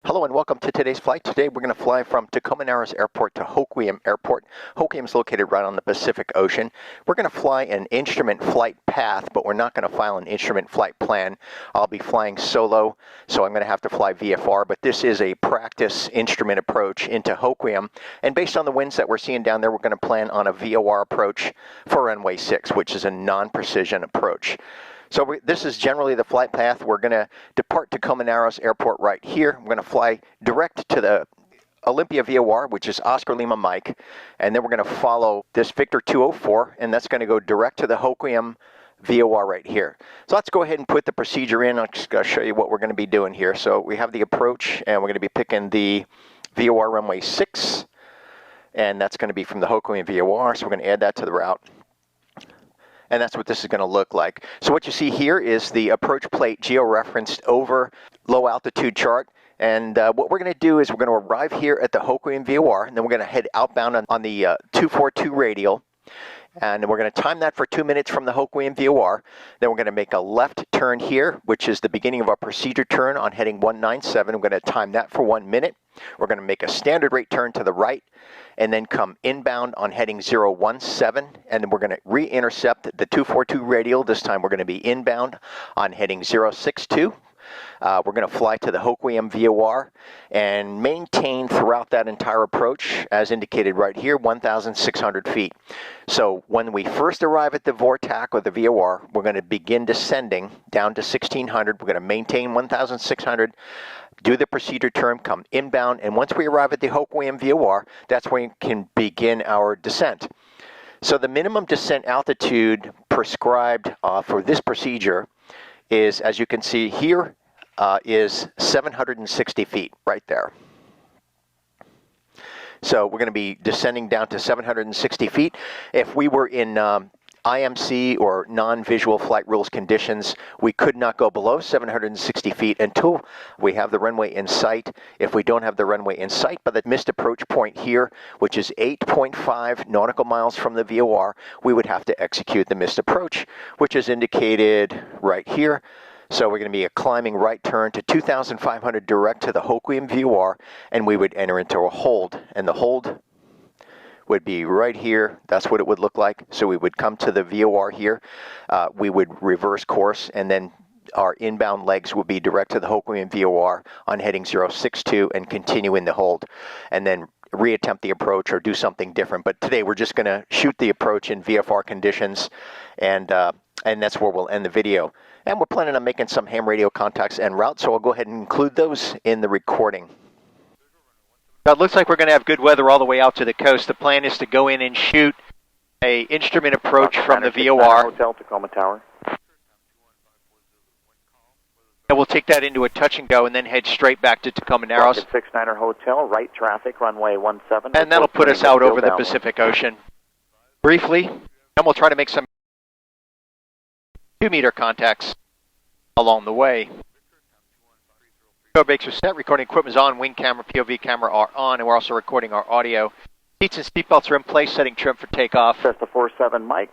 Hello and welcome to today's flight. Today we're going to fly from Tacoma Narrows Airport to Hoquiam Airport. Hoquiam is located right on the Pacific Ocean. We're going to fly an instrument flight path, but we're not going to file an instrument flight plan. I'll be flying solo, so I'm going to have to fly VFR, but this is a practice instrument approach into Hoquiam. And based on the winds that we're seeing down there, we're going to plan on a VOR approach for runway 6, which is a non-precision approach. So this is generally the flight path. We're going to depart Tacoma Narrows Airport right here. We're going to fly direct to the Olympia VOR, which is Oscar Lima Mike, and then we're going to follow this Victor 204, and that's going to go direct to the Hoquiam VOR right here. So let's go ahead and put the procedure in. I'm just going to show you what we're going to be doing here. So we have the approach, and we're going to be picking the VOR runway 6, and that's going to be from the Hoquiam VOR, so we're going to add that to the route. And that's what this is going to look like. So what you see here is the approach plate geo-referenced over low altitude chart. And what we're going to do is we're going to arrive here at the Hoquiam VOR, and then we're going to head outbound on the 242 radial. And we're going to time that for 2 minutes from the Hoquiam VOR. Then we're going to make a left turn here, which is the beginning of our procedure turn on heading 197. We're going to time that for 1 minute. We're going to make a standard rate turn to the right, and then come inbound on heading 017, and then we're going to re-intercept the 242 radial. This time we're going to be inbound on heading 062. We're going to fly to the Hoquiam VOR and maintain throughout that entire approach, as indicated right here, 1,600 feet. So when we first arrive at the VORTAC or the VOR, we're going to begin descending down to 1,600. We're going to maintain 1,600. Do the procedure turn, come inbound, and once we arrive at the Hoquiam VOR, that's when we can begin our descent. So the minimum descent altitude prescribed for this procedure is, as you can see here, is 760 feet right there. So we're going to be descending down to 760 feet. If we were in IMC or non-visual flight rules conditions, we could not go below 760 feet until we have the runway in sight. If we don't have the runway in sight by the missed approach point here, which is 8.5 nautical miles from the VOR, we would have to execute the missed approach, which is indicated right here. So we're going to be a climbing right turn to 2,500 direct to the Hoquiam VOR, and we would enter into a hold, and the hold would be right here. That's what it would look like. So we would come to the VOR here. We would reverse course, and then our inbound legs would be direct to the Hoquiam VOR on heading 062 and continue in the hold, and then reattempt the approach or do something different. But today we're just going to shoot the approach in VFR conditions, and that's where we'll end the video. And we're planning on making some ham radio contacts en route, so I'll go ahead and include those in the recording. Now, it looks like we're going to have good weather all the way out to the coast. The plan is to go in and shoot a instrument approach from the VOR. Hotel, Tacoma Tower. And we'll take that into a touch and go and then head straight back to Tacoma Narrows. 69er Hotel, right traffic, runway 17. And that'll put us out over the Pacific Ocean. Briefly, and we'll try to make some 2-meter contacts along the way. Brakes are set, recording equipment is on, wing camera, POV camera are on, and we're also recording our audio. Seats and seatbelts are in place, setting trim for takeoff. Cessna 47 Mike.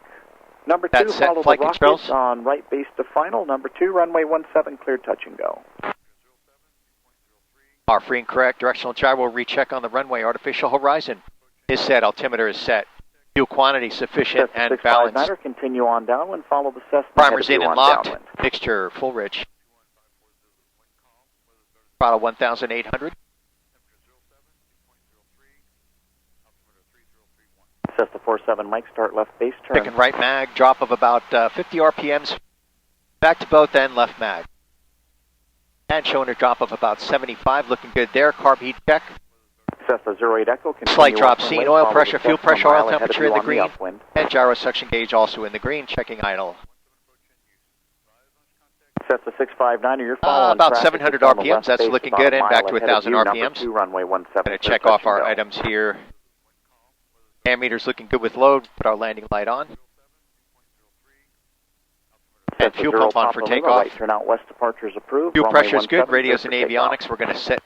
Number 2, that's set, follow flight the rockets controls on right base to final. Number 2, runway 17, clear touch and go. Are free and correct. Directional gyro will recheck on the runway. Artificial horizon is set. Altimeter is set. Fuel quantity sufficient Cessna and balanced. Continue on downwind. Follow the Cessna. Primers in and locked. Downwind. Mixture full rich. Throttle 1,800. Cessna 47 Mike, start left base turn. Pick and right mag, drop of about 50 RPMs. Back to both end, left mag. And showing a drop of about 75, looking good there. Carb heat check. Cessna 08 Echo. Slight drop seen. Oil pressure, fuel pressure, oil temperature in the green. Upwind. And gyro suction gauge also in the green, checking idle. Cessna 659, you're following about 700 RPMs, that's looking good, and back to 1,000 RPMs. Runway 17. Going to check off our items here. Ammeter's looking good with load, put our landing light on. And fuel pump on for takeoff. Right, turn out west, departures approved. Fuel pressure is good, radios and avionics. We're going to set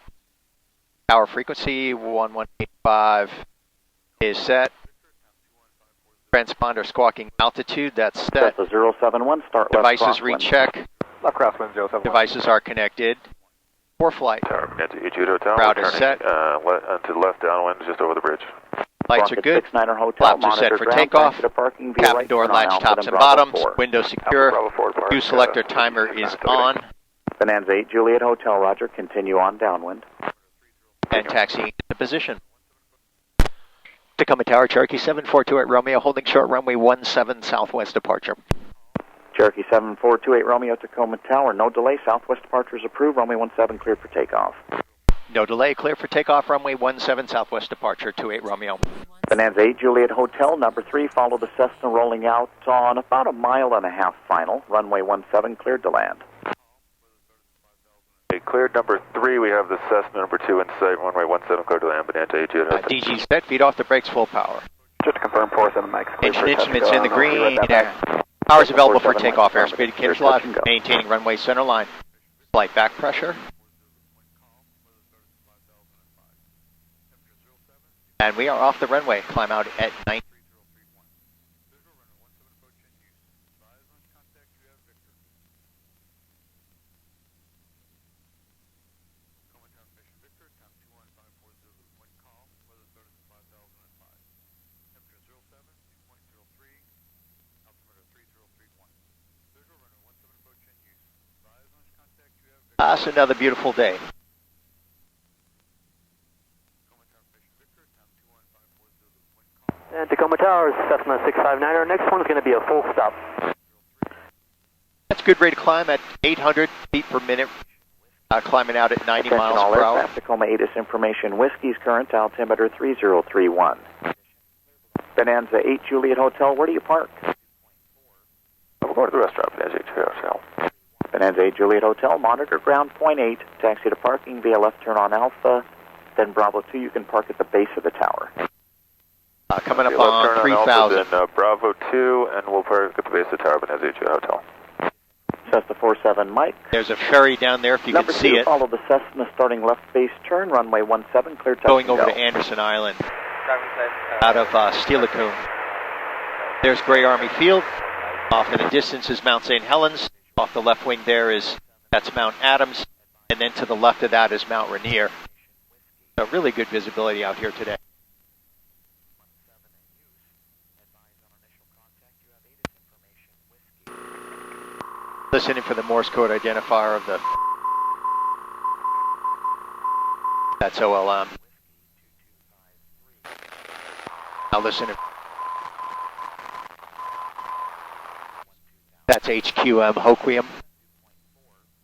our frequency, 1185 is set. Transponder squawking altitude, that's set. Cessna 071, start left Devices crosswind. recheck. Left crosswind 071. Devices are connected. for flight. Tower, Nancy, Jude Hotel. Route is set. To the left downwind, just over the bridge. Lights are good. 69er Hotel, Flaps are set for takeoff. Cabin door latch tops and bottoms. Window secure. View selector timer is on. Bonanza 8 Juliet Hotel, roger. Continue on downwind. And taxiing into position. Tacoma Tower, Cherokee 7428 Romeo, holding short runway 17 southwest departure. Cherokee 7428 Romeo, Tacoma Tower, no delay. Southwest departure is approved. Runway 17 cleared for takeoff. No delay, clear for takeoff. Runway 17 southwest departure, 28 Romeo. Bonanza 8 Juliet Hotel, number 3, follow the Cessna rolling out on about a mile and a half final. Runway 17 cleared to land. Okay, cleared number 3, we have the Cessna number 2 in sight, runway 17 cleared to land, Bonanza 8 Juliet Hotel. DG set, feet off the brakes, full power. Just to confirm, 47 Mike's cleared for Instruments in the green. Power's available for takeoff. Airspeed indicators live. Maintaining runway center line. Flight back pressure. And we are off the runway. Climb out at 9. It's another beautiful day. And Tacoma Tower, Cessna 659. Our next one is going to be a full stop. That's a good rate to climb at 800 feet per minute. Climbing out at 90 miles per hour. Tacoma ATIS information. Whiskey's current altimeter 3031. Bonanza 8 Juliet Hotel, where do you park? We'll go to the restaurant, Bonanza 8 Juliet Hotel. Bonanza 8 Juliet Hotel, monitor ground point 8, taxi to parking via left turn on Alpha, then Bravo 2, you can park at the base of the tower. Coming up on 3000. Then Bravo 2, and we'll park at the base of the tower, Bonanza 8 Juliet Hotel. Cessna 47 Mike. There's a ferry down there if you can see it. Follow the Cessna starting left base turn, runway 17, clear touch Going over to Anderson Island, out of Steilacoom. There's Gray Army Field. Off in the distance is Mount St. Helens. Off the left wing there that's Mount Adams, and then to the left of that is Mount Rainier. So really good visibility out here today. Listening for the Morse code identifier of the... That's OLM. Now listen. That's HQM Hoquiam.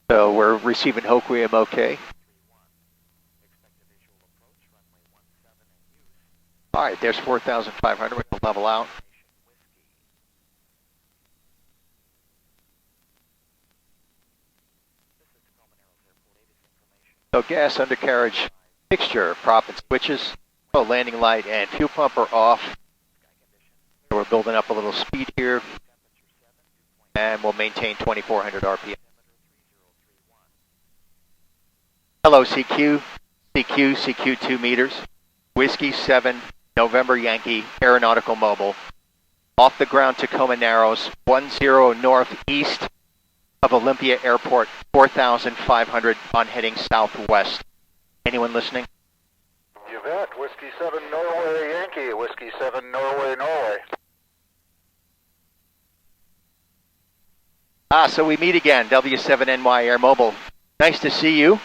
So we're receiving Hoquiam okay. All right, there's 4,500. We'll level out. So gas undercarriage fixture, prop and switches. Oh, landing light and fuel pump are off. So we're building up a little speed here. And we'll maintain 2,400 RPM. Hello, CQ. CQ 2 meters. Whiskey 7, November Yankee, Aeronautical Mobile. Off the ground, Tacoma Narrows, 10 northeast of Olympia Airport, 4,500 on heading southwest. Anyone listening? You bet. Whiskey 7, Norway Yankee. Whiskey 7, Norway, Norway. So we meet again, W7NY Air Mobile. Nice to see you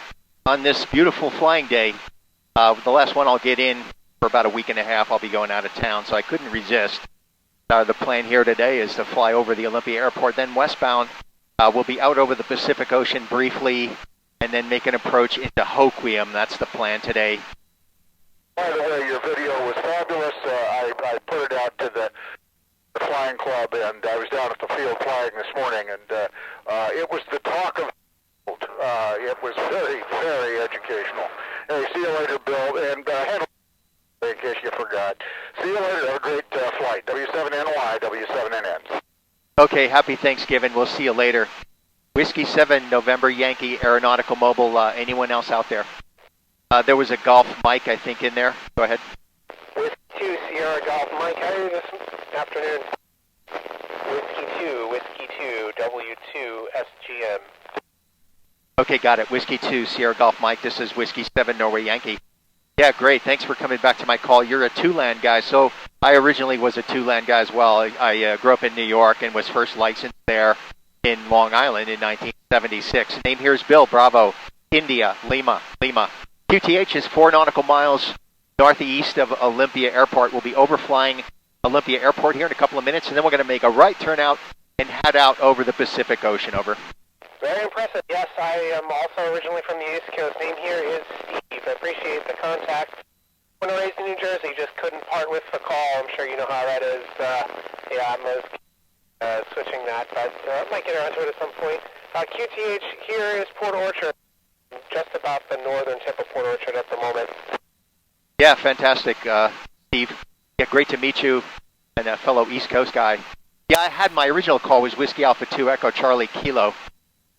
on this beautiful flying day. The last one I'll get in for about a week and a half. I'll be going out of town, so I couldn't resist. The plan here today is to fly over the Olympia Airport, then westbound. We'll be out over the Pacific Ocean briefly, and then make an approach into Hoquiam. That's the plan today. By the way, your video was fabulous. I put it out to the flying club, and I was down at the field flying this morning, and it was the talk of the world. It was very, very educational. Hey, see you later, Bill, and handle in case you forgot. See you later. Have a great flight. W7NY, W7NN. Okay, happy Thanksgiving. We'll see you later. Whiskey 7, November Yankee, Aeronautical Mobile. Anyone else out there? There was a Golf Mike, I think, in there. Go ahead. Whiskey 2, Sierra Golf Mike. How are you this afternoon? Whiskey 2, W2, SGM. Okay, got it. Whiskey 2, Sierra Golf Mike. This is Whiskey 7, Norway Yankee. Yeah, great. Thanks for coming back to my call. You're a two-land guy, so I originally was a two-land guy as well. I grew up in New York and was first licensed there in Long Island in 1976. Name here is Bill, Bravo, India, Lima. QTH is 4 nautical miles northeast of Olympia Airport. We'll be overflying Olympia Airport here in a couple of minutes, and then we're going to make a right turn out and head out over the Pacific Ocean. Over. Very impressive. Yes, I am also originally from the East Coast. Name here is Steve. I appreciate the contact. When I raised in New Jersey, just couldn't part with the call. I'm sure you know how that is. Yeah, I'm switching that, but I might get around to it at some point. QTH here is Port Orchard, just about the northern tip of Port Orchard at the moment. Yeah, fantastic, Steve. Yeah, great to meet you, and a fellow East Coast guy. Yeah, I had my original call was Whiskey Alpha 2 Echo Charlie Kilo.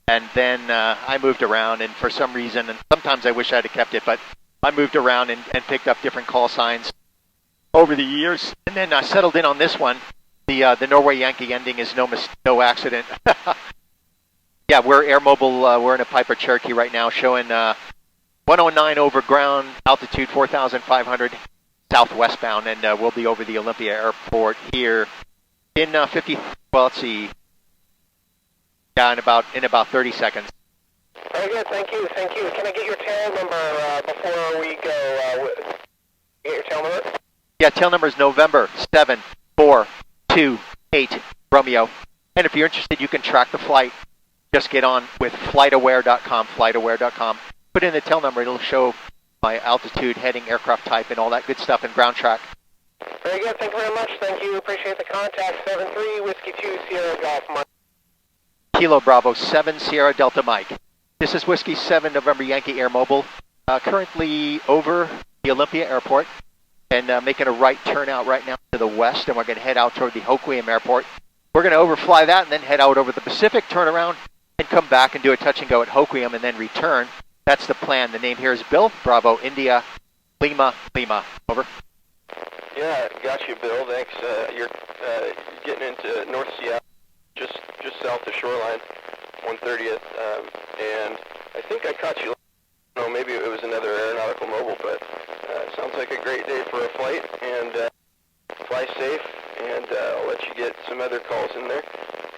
And then I moved around, and for some reason, and sometimes I wish I had kept it, but I moved around and picked up different call signs over the years. And then I settled in on this one. The Norway Yankee ending is no accident. Yeah, we're air mobile. We're in a Piper Cherokee right now, showing 109 over ground, altitude 4,500 southwestbound, and we'll be over the Olympia Airport here in 50. Well, let's see. Yeah, in about 30 seconds. Very good, thank you. Can I get your tail number before we go? Get your tail number? Yeah, tail number is November 7428 Romeo. And if you're interested, you can track the flight. Just get on with flightaware.com. Put in the tail number, it'll show my altitude, heading, aircraft type, and all that good stuff, and ground track. Very good, thank you very much. Thank you, appreciate the contact. 73 Whiskey 2 Sierra Golf Mike. Kilo Bravo 7 Sierra Delta Mike. This is Whiskey 7 November Yankee Air Mobile. Currently over the Olympia Airport and making a right turn out right now to the west, and we're going to head out toward the Hoquiam Airport. We're going to overfly that and then head out over the Pacific, turn around, and come back and do a touch and go at Hoquiam and then return. That's the plan. The name here is Bill, Bravo, India, Lima. Over. Yeah, got you, Bill. Thanks. You're getting into North Seattle. Just south of shoreline, 130th, and I think I caught you. No, maybe it was another aeronautical mobile, but sounds like a great day for a flight, and fly safe, and I'll let you get some other calls in there.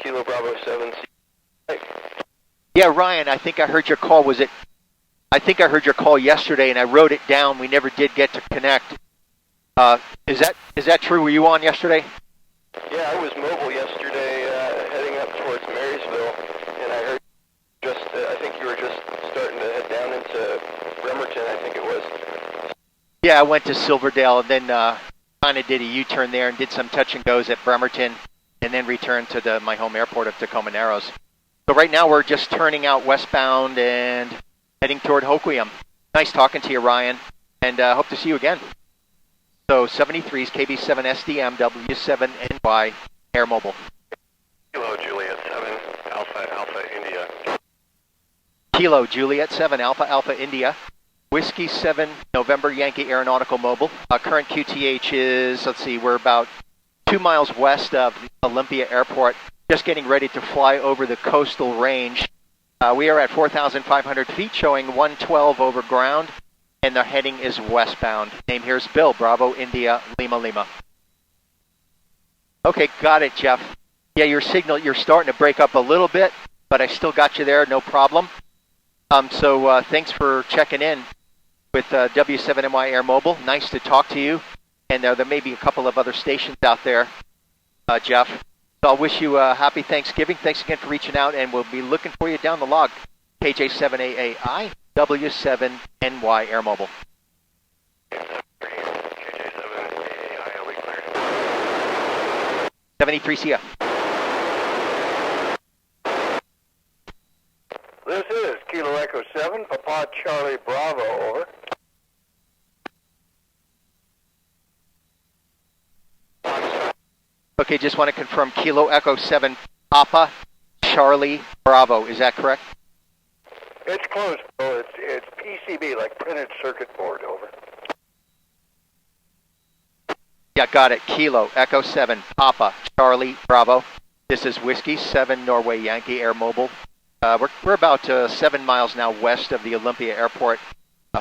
Kilo Bravo 7. Yeah, Ryan, I think I heard your call. I think I heard your call yesterday, and I wrote it down. We never did get to connect. Is that true? Were you on yesterday? Yeah, I was mobile yesterday, heading up towards Marysville, and I heard I think you were just starting to head down into Bremerton, I think it was. Yeah, I went to Silverdale and then kind of did a U-turn there and did some touch and goes at Bremerton and then returned to my home airport of Tacoma Narrows. So right now we're just turning out westbound and heading toward Hoquiam. Nice talking to you, Ryan, and hope to see you again. So 73's KB7SDM W7NY Air Mobile. Kilo Juliet 7 Alpha India. Kilo Juliet 7 Alpha India. Whiskey 7 November Yankee Aeronautical Mobile. Current QTH is, let's see, we're about 2 miles west of Olympia Airport. Just getting ready to fly over the coastal range. We are at 4,500 feet, showing 112 over ground. And the heading is westbound. Name here is Bill, Bravo, India, Lima. Okay, got it, Jeff. Yeah, your signal, you're starting to break up a little bit, but I still got you there, no problem. So thanks for checking in with W7NY Air Mobile. Nice to talk to you. And there may be a couple of other stations out there, Jeff. So I'll wish you a happy Thanksgiving. Thanks again for reaching out, and we'll be looking for you down the log. KJ7AAI. W7NY Air Mobile. KJ7AAI, are we cleared? 73 CF. This is Kilo Echo 7, Papa Charlie Bravo, over. Okay, just want to confirm Kilo Echo 7, Papa Charlie Bravo. Is that correct? It's close, Bill. It's PCB, like printed circuit board, over. Yeah, got it. Kilo Echo 7, Papa Charlie Bravo. This is Whiskey 7 Norway Yankee Air Mobile. We're about 7 miles now west of the Olympia Airport,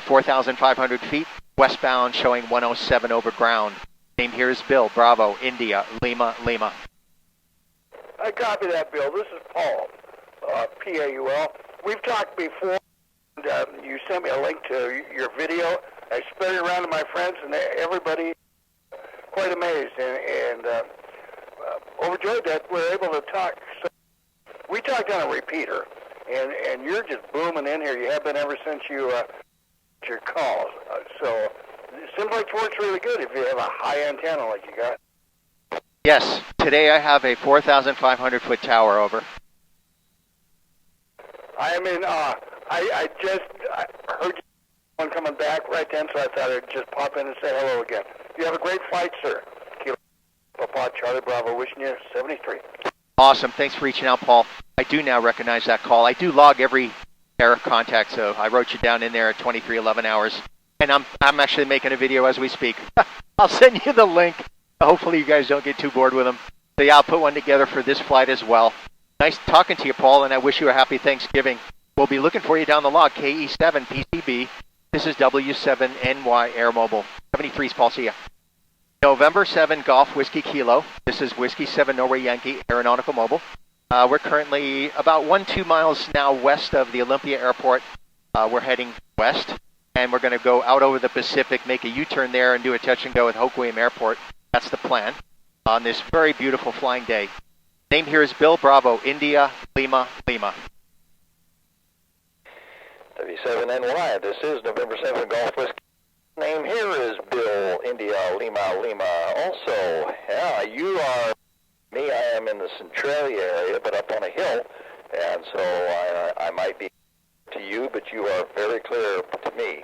4,500 feet, westbound, showing 107 over ground. Name here is Bill, Bravo, India, Lima, Lima. I copy that, Bill. This is Paul, P-A-U-L. We've talked before, and you sent me a link to your video. I spread it around to my friends, and everybody quite amazed and overjoyed that we're able to talk. So we talked on a repeater, and you're just booming in here. You have been ever since your calls. So Simplex works really good if you have a high antenna like you got. Yes, today I have a 4,500 foot tower over. I mean, I heard one coming back right then, so I thought I'd just pop in and say hello again. You have a great flight, sir. Kilo Papa Charlie Bravo, wishing you 73. Awesome. Thanks for reaching out, Paul. I do now recognize that call. I do log every air contact, so I wrote you down in there at 2311 hours. And I'm actually making a video as we speak. I'll send you the link. Hopefully you guys don't get too bored with them. So yeah, I'll put one together for this flight as well. Nice talking to you, Paul, and I wish you a happy Thanksgiving. We'll be looking for you down the log, KE7 PCB. This is W7NY Air Mobile. 73's Paul, see ya. November 7 Golf Whiskey Kilo. This is Whiskey 7 Norway Yankee Aeronautical Mobile. We're currently about 1-2 miles now west of the Olympia Airport. We're heading west, and we're going to go out over the Pacific, make a U-turn there, and do a touch and go at Hoquiam Airport. That's the plan on this very beautiful flying day. Name here is Bill, Bravo, India, Lima, Lima. W7NY, this is November 7 Golf Whiskey. Name here is Bill, India, Lima, Lima. Also, yeah, you are me. I am in the Centralia area, but up on a hill, and so I might be to you, but you are very clear to me.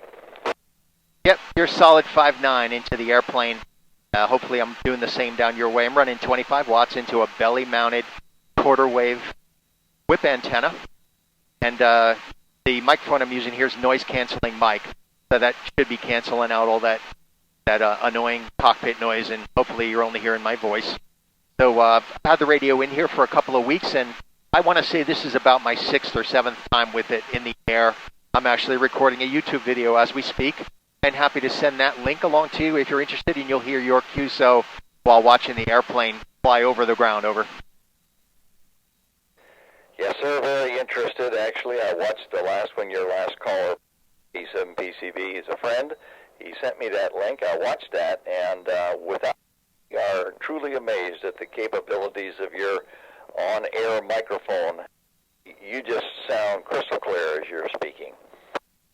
Yep, you're solid 5'9" into the airplane. Hopefully I'm doing the same down your way. I'm running 25 watts into a belly-mounted quarter-wave whip antenna. And the microphone I'm using here is noise-canceling mic. So that should be canceling out all that annoying cockpit noise, and hopefully you're only hearing my voice. So I've had the radio in here for a couple of weeks, and I want to say this is about my 6th or 7th time with it in the air. I'm actually recording a YouTube video as we speak, and happy to send that link along to you if you're interested, and you'll hear your QSO while watching the airplane fly over the ground. Over. Yes, sir, very interested. Actually, I watched the last one, your last caller, E7 PCB. He's a friend. He sent me that link. I watched that, and we are truly amazed at the capabilities of your on-air microphone. You just sound crystal clear as you're speaking.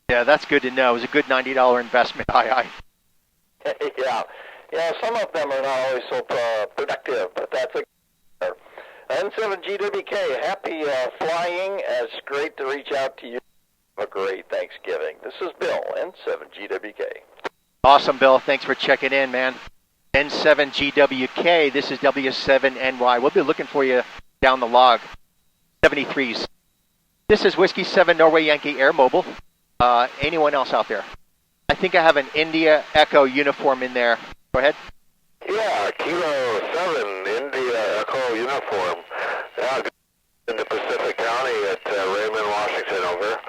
Yeah, that's good to know. It was a good $90 investment. Aye. Yeah, some of them are not always so productive, but that's a N7GWK, happy flying. It's great to reach out to you. Have a great Thanksgiving. This is Bill, N7GWK. Awesome, Bill. Thanks for checking in, man. N7GWK, this is W7NY. We'll be looking for you down the log. 73s. This is Whiskey 7 Norway Yankee Air Mobile. Anyone else out there? I think I have an India Echo uniform in there. Go ahead. Yeah, Kilo 7, India Echo uniform. Yeah, in the Pacific County at Raymond, Washington, over.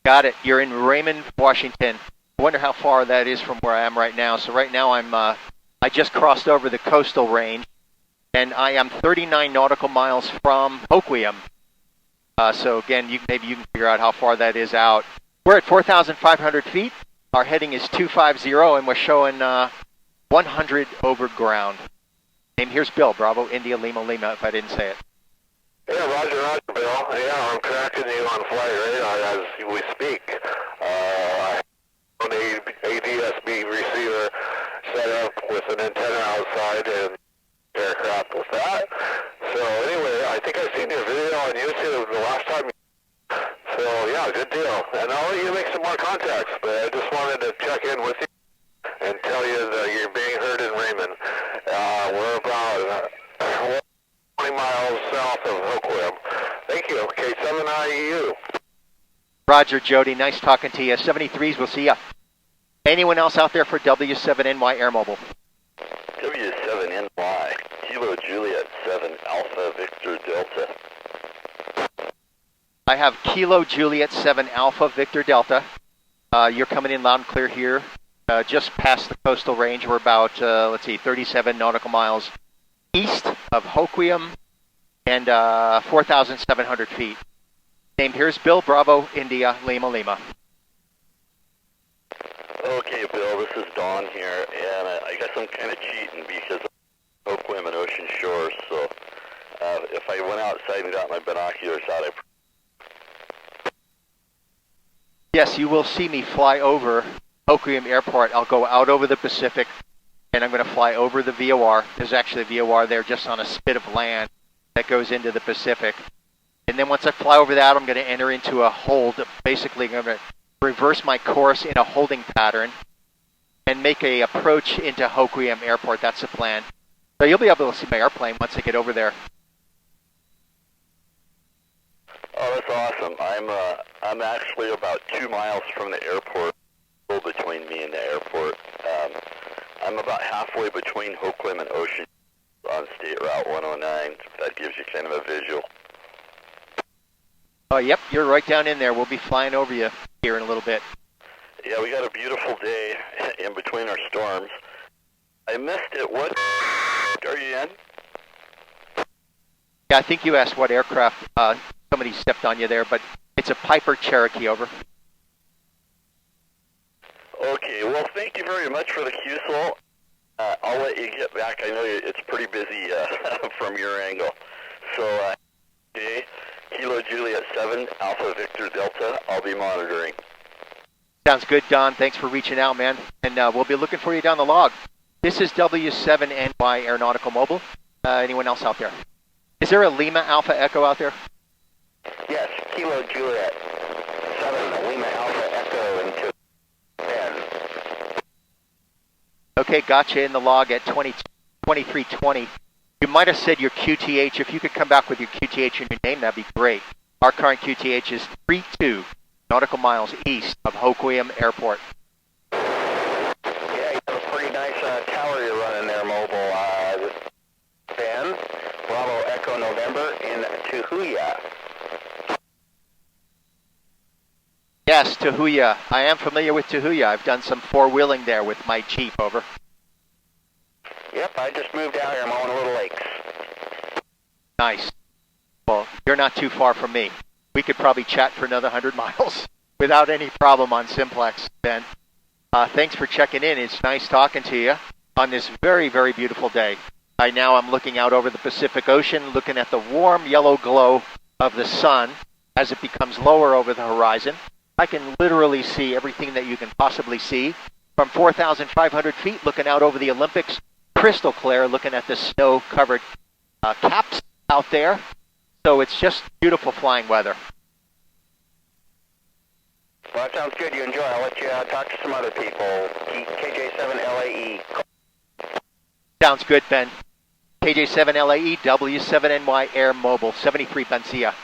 Got it. You're in Raymond, Washington. I wonder how far that is from where I am right now. So right now I just crossed over the coastal range, and I am 39 nautical miles from Hoquiam. So again, maybe you can figure out how far that is out. We're at 4,500 feet. Our heading is 250, and we're showing 100 over ground. Name here's Bill, Bravo, India, Lima, Lima, if I didn't say it. Yeah, Roger, Bill. Yeah, I'm tracking you on flight radar as we speak. I have an ADSB receiver set up with an antenna outside and aircraft with that. So anyway, I think I've seen your video on YouTube the last time. So yeah, good deal. And I'll let you make some more contacts, but I just wanted to check in with you and tell you that you're being heard in Raymond. We're about 20 miles south of Hoquiam. Thank you. K7IEU. Roger, Jody. Nice talking to you. 73s, we'll see ya. Anyone else out there for W7NY Air Mobile? W7NY, Kilo Juliet 7 Alpha Victor Delta. I have Kilo Juliet 7 Alpha Victor Delta. You're coming in loud and clear here, just past the coastal range. We're about, 37 nautical miles east of Hoquiam and 4,700 feet. Name here is Bill, Bravo, India, Lima, Lima. Okay, Bill, this is Don here, and I guess I'm kind of cheating because of Hoquiam and Ocean Shores, so if I went outside and got my binoculars out, Yes, you will see me fly over Hoquiam Airport. I'll go out over the Pacific, and I'm going to fly over the VOR. There's actually a VOR there just on a spit of land that goes into the Pacific. And then once I fly over that, I'm going to enter into a hold. Basically, I'm going to reverse my course in a holding pattern and make a approach into Hoquiam Airport. That's the plan. So you'll be able to see my airplane once I get over there. Oh, that's awesome. I'm actually about 2 miles from the airport, between me and the airport. I'm about halfway between Hoquiam and Ocean on State Route 109. If that gives you kind of a visual. Oh, yep, you're right down in there. We'll be flying over you here in a little bit. Yeah, we got a beautiful day in between our storms. I missed it. What are you in? Yeah, I think you asked what aircraft. Somebody stepped on you there, but it's a Piper Cherokee, over. Okay, well, thank you very much for the QSOL. I'll let you get back. I know it's pretty busy from your angle. So, okay, Kilo Juliet 7, Alpha Victor Delta, I'll be monitoring. Sounds good, Don. Thanks for reaching out, man. And we'll be looking for you down the log. This is W7NY Aeronautical Mobile. Anyone else out there? Is there a Lima Alpha Echo out there? Yes, Kilo Juliet 7, Lima Alpha Echo into 10. Okay, gotcha in the log at 2320. You might have said your QTH. If you could come back with your QTH and your name, that'd be great. Our current QTH is 32 nautical miles east of Hoquiam Airport. Yeah, you have a pretty nice tower you're running there, mobile. 10, Bravo Echo November in Tahuya. Yes, Tahuya. I am familiar with Tahuya. I've done some four-wheeling there with my Jeep, over. Yep, I just moved out here. I'm on Little Lakes. Nice. Well, you're not too far from me. We could probably chat for another 100 miles without any problem on Simplex, Ben. Thanks for checking in. It's nice talking to you on this very, very beautiful day. Now I'm looking out over the Pacific Ocean, looking at the warm yellow glow of the sun as it becomes lower over the horizon. I can literally see everything that you can possibly see from 4,500 feet, looking out over the Olympics, crystal clear, looking at the snow-covered caps out there. So it's just beautiful flying weather. Well, that sounds good. You enjoy. I'll let you talk to some other people. KJ7LAE. Sounds good, Ben. KJ7LAE, W7NY Air Mobile, 73 Bancia.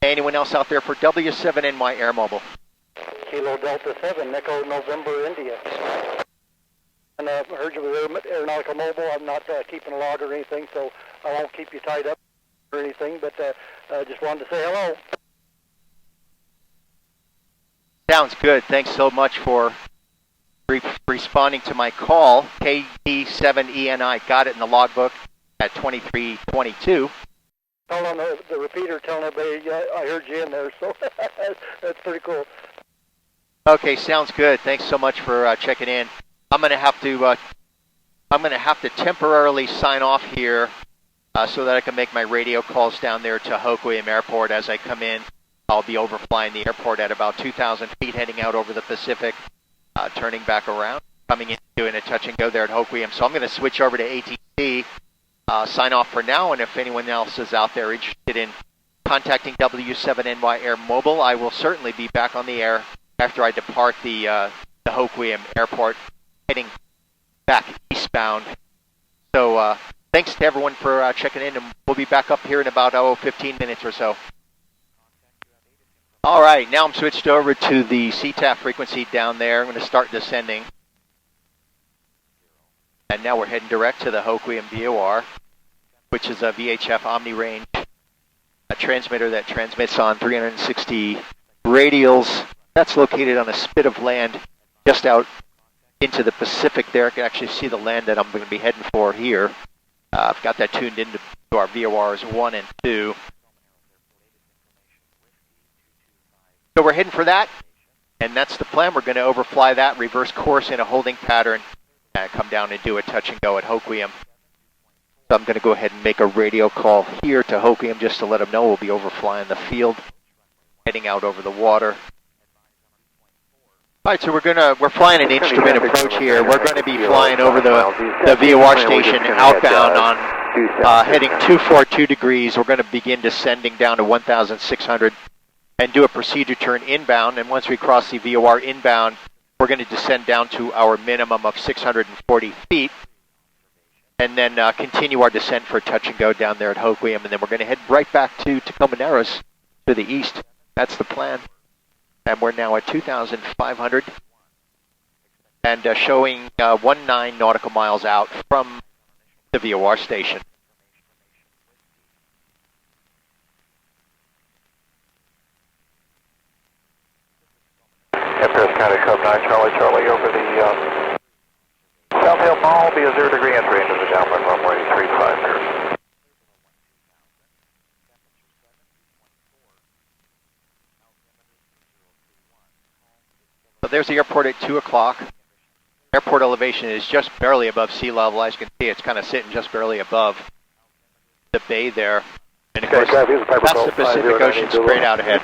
Anyone else out there for W7NY Air Mobile? Kilo Delta 7, Echo November, India. And I heard you with Aeronautical Mobile. I'm not keeping a log or anything, so I won't keep you tied up or anything, but just wanted to say hello. Sounds good. Thanks so much for responding to my call. KD7ENI, got it in the logbook at 2322. Call on the repeater telling everybody I heard you in there, so that's pretty cool. Okay, sounds good. Thanks so much for checking in. I'm gonna have to temporarily sign off here so that I can make my radio calls down there to Hoquiam Airport. As I come in, I'll be overflying the airport at about 2,000 feet, heading out over the Pacific, turning back around, coming in, doing a touch and go there at Hoquiam. So I'm going to switch over to ATC, sign off for now, and if anyone else is out there interested in contacting W7NY Air Mobile, I will certainly be back on the air after I depart the Hoquiam Airport, heading back eastbound. So thanks to everyone for checking in, and we'll be back up here in about 15 minutes or so. All right, now I'm switched over to the CTAF frequency down there. I'm going to start descending. And now we're heading direct to the Hoquiam VOR, which is a VHF Omni range a transmitter that transmits on 360 radials. That's located on a spit of land just out into the Pacific there. I can actually see the land that I'm going to be heading for here. I've got that tuned into our VORs 1 and 2. So we're heading for that, and that's the plan. We're going to overfly that, reverse course in a holding pattern, and come down and do a touch and go at Hoquiam. So I'm going to go ahead and make a radio call here to Hoquiam just to let them know we'll be overflying the field, heading out over the water. All right, so we're flying an instrument approach here. We're going to be flying over the VOR station outbound on heading 242 degrees. We're going to begin descending down to 1,600 and do a procedure turn inbound. And once we cross the VOR inbound, we're going to descend down to our minimum of 640 feet. And then continue our descent for touch and go down there at Hoquiam. And then we're going to head right back to Tacoma Narrows to the east. That's the plan. And we're now at 2,500 and showing 19 nautical miles out from the VOR station. Empress County Cub 9 Charlie over the South Hill Mall, be a 0 degree entry into the downwind runway 350. So there's the airport at 2 o'clock. Airport elevation is just barely above sea level. As you can see, it's kind of sitting just barely above the bay there. And of course, that's the Pacific Ocean straight out ahead.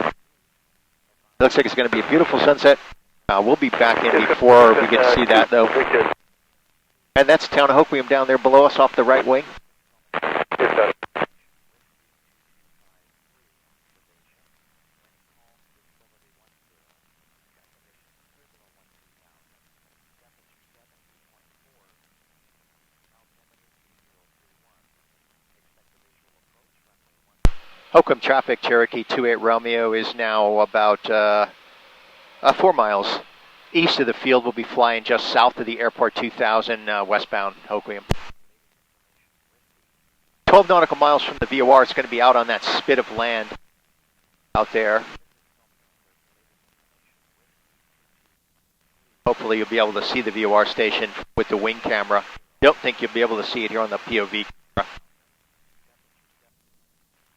Looks like it's going to be a beautiful sunset. We'll be back in before we get to see that, though. And that's town of Hoquiam down there below us off the right wing. Hoquiam traffic, Cherokee 28 Romeo is now about 4 miles east of the field. We'll be flying just south of the airport 2000 westbound Hoquiam. 12 nautical miles from the VOR. It's going to be out on that spit of land out there. Hopefully you'll be able to see the VOR station with the wing camera. Don't think you'll be able to see it here on the POV camera.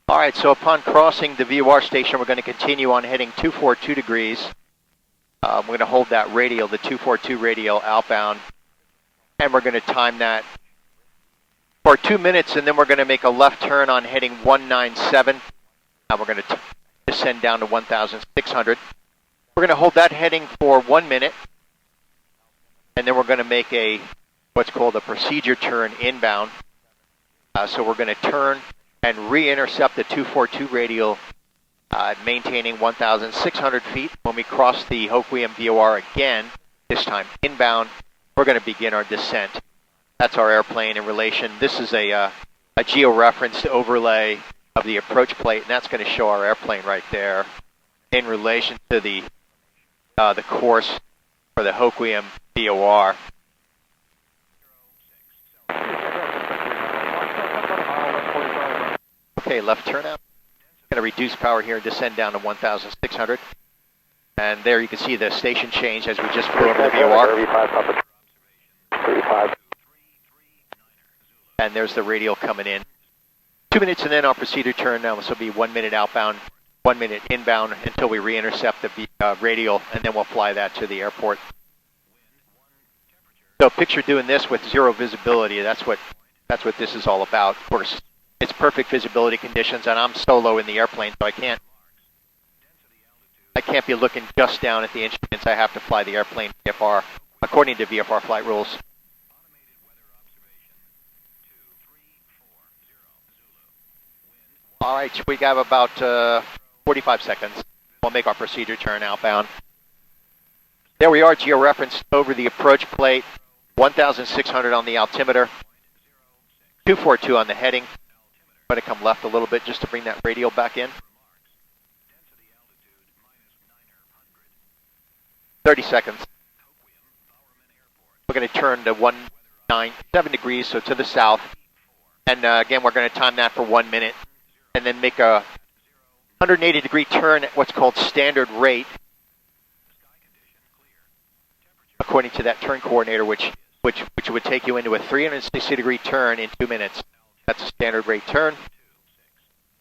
All right, so upon crossing the VOR station, we're going to continue on heading 242 degrees. We're going to hold that radial, the 242 radial outbound, and we're going to time that for 2 minutes, and then we're going to make a left turn on heading 197. We're going to descend down to 1,600. We're going to hold that heading for 1 minute, and then we're going to make what's called a procedure turn inbound. So we're going to turn and re-intercept the 242 radial, maintaining 1,600 feet. When we cross the Hoquiam VOR again, this time inbound, we're going to begin our descent. That's our airplane in relation. This is a geo-referenced overlay of the approach plate, and that's going to show our airplane right there in relation to the course for the Hoquiam VOR. Okay, left turn out. Going to reduce power here and descend down to 1,600. And there you can see the station change as we just flew over the VOR. And there's the radial coming in. 2 minutes and then our procedure turn. Now this will be 1 minute outbound, 1 minute inbound until we re-intercept the radial, and then we'll fly that to the airport. So picture doing this with zero visibility. That's what this is all about. Of course, it's perfect visibility conditions, and I'm solo in the airplane, so I can't be looking just down at the instruments. I have to fly the airplane VFR according to VFR flight rules. All right, we have about 45 seconds. We'll make our procedure turn outbound. There we are, geo-referenced over the approach plate, 1,600 on the altimeter, 242 on the heading. I'm going to come left a little bit just to bring that radial back in. 30 seconds. We're going to turn to 197 degrees, so to the south. And again, we're going to time that for 1 minute. And then make a 180-degree turn at what's called standard rate, according to that turn coordinator, which would take you into a 360-degree turn in 2 minutes. That's a standard rate turn.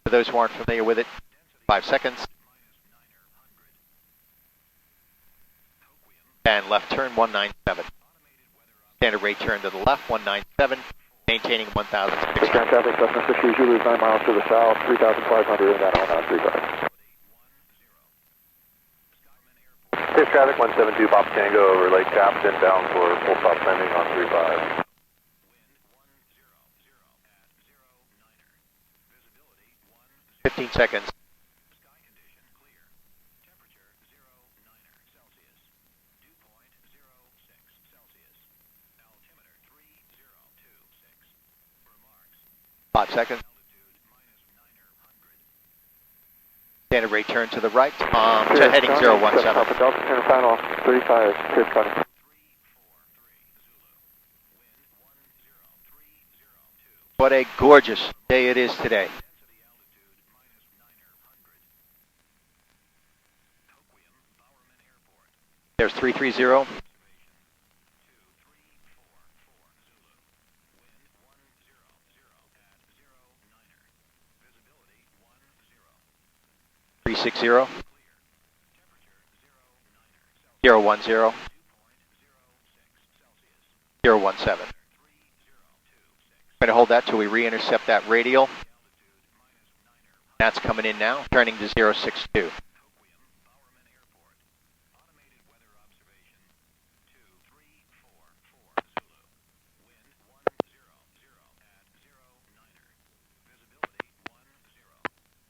For those who aren't familiar with it, 5 seconds. And left turn 197. Standard rate turn to the left 197, maintaining 1,600. Traffic, Cessna 60 Zulu, 9 miles to the south, 3,500, and down on 35. Clear traffic 172 Papa Tango over Lake Captain, down for full stop landing on 35. 15 seconds. Seconds. Standard rate turn to the right, to heading 017. Delta turn final, 35, clear cutting. What a gorgeous day it is today. There's 330. .360, 010, 017. Going to hold that till we re-intercept that radial. That's coming in now, turning to 062.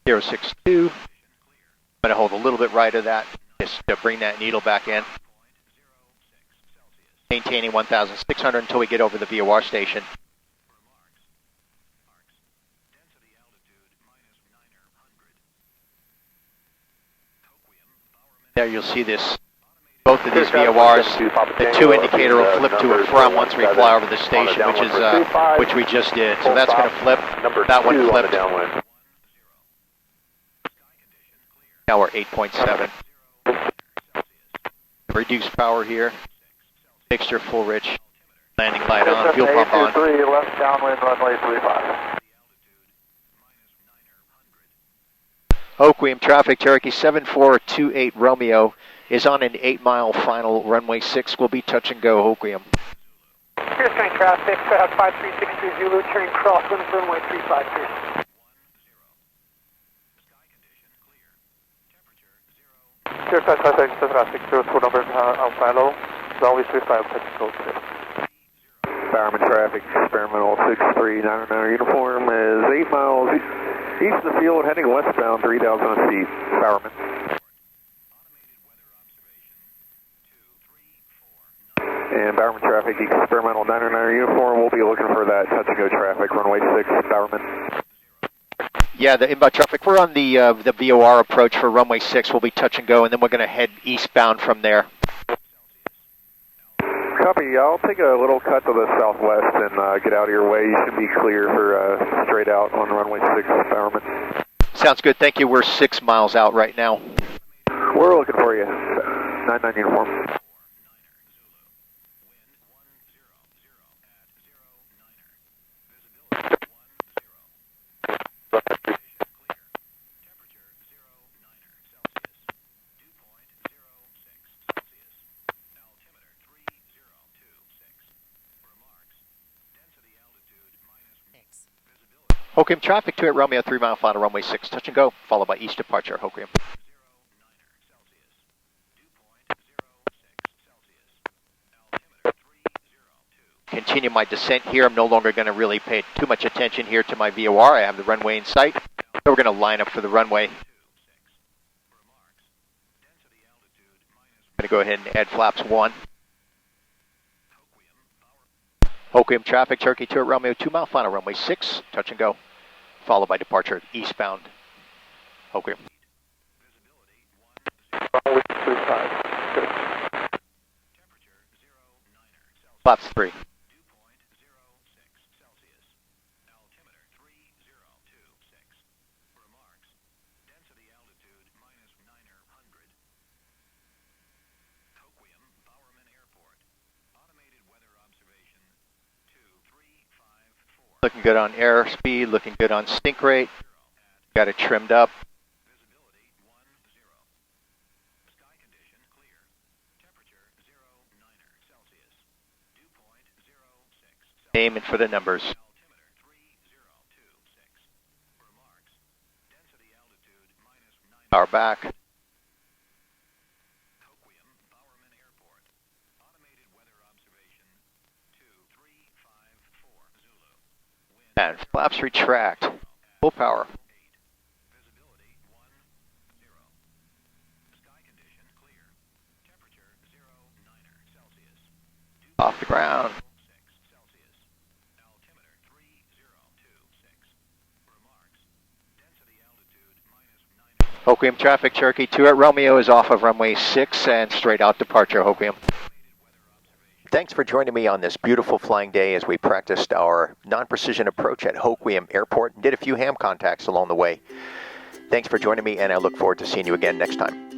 Zero 62. I'm going to hold a little bit right of that, just to bring that needle back in. Maintaining 1,600 until we get over the VOR station. There you'll see this, both of these VORs, the 2 indicator will flip to a from once we fly over the station, which we just did. So that's going to flip, that one flipped. Now we're 8.7. Reduced power here. Mixture full rich. Landing light on, fuel pump on. 3, left downwind, runway 35. Hoquiam traffic, Cherokee 7428 Romeo is on an 8-mile final. Runway 6 will be touch and go, Hoquiam. Here's Sky traffic, 5363 Zulu, turning crosswind, runway 353. Clear sky traffic, Cessna 602 number, final, runway 35, touch and go clear. Bowerman traffic, experimental 63909 uniform is 8 miles east of the field, heading westbound, 3,000 feet. Bowerman. And Bowerman traffic, experimental 909 uniform, we'll be looking for that touch and go traffic, runway 6, Bowerman. Yeah, the inbound traffic, we're on the VOR approach for runway 6, we'll be touch and go, and then we're going to head eastbound from there. Copy, I'll take a little cut to the southwest and get out of your way. You should be clear for straight out on runway 6, Bowerman. Sounds good, thank you. We're 6 miles out right now. We're looking for you, 99 uniform. Hoquiam traffic, 28 Romeo, 3-mile final, runway 6, touch and go, followed by east departure, Hoquiam. Continue my descent here. I'm no longer going to really pay too much attention here to my VOR. I have the runway in sight. So we're going to line up for the runway. I'm going to go ahead and add flaps 1. Hoquiam traffic, Cherokee 2 at Romeo, 2-mile final, runway 6, touch and go, followed by departure eastbound, Hoquiam. Flaps 3. looking good on airspeed, looking good on stink rate. Got it trimmed up. Aiming for the numbers. Power back. Hoquiam Bowerman Airport. Automated weather observation 2354 Zulu. And flaps retract. Full power. Visibility 10. Sky condition clear. Temperature 09 Celsius. Off the ground. Hoquiam traffic, Cherokee 2 at Romeo is off of runway 6 and straight out departure, Hoquiam. Thanks for joining me on this beautiful flying day as we practiced our non-precision approach at Hoquiam Airport and did a few ham contacts along the way. Thanks for joining me, and I look forward to seeing you again next time.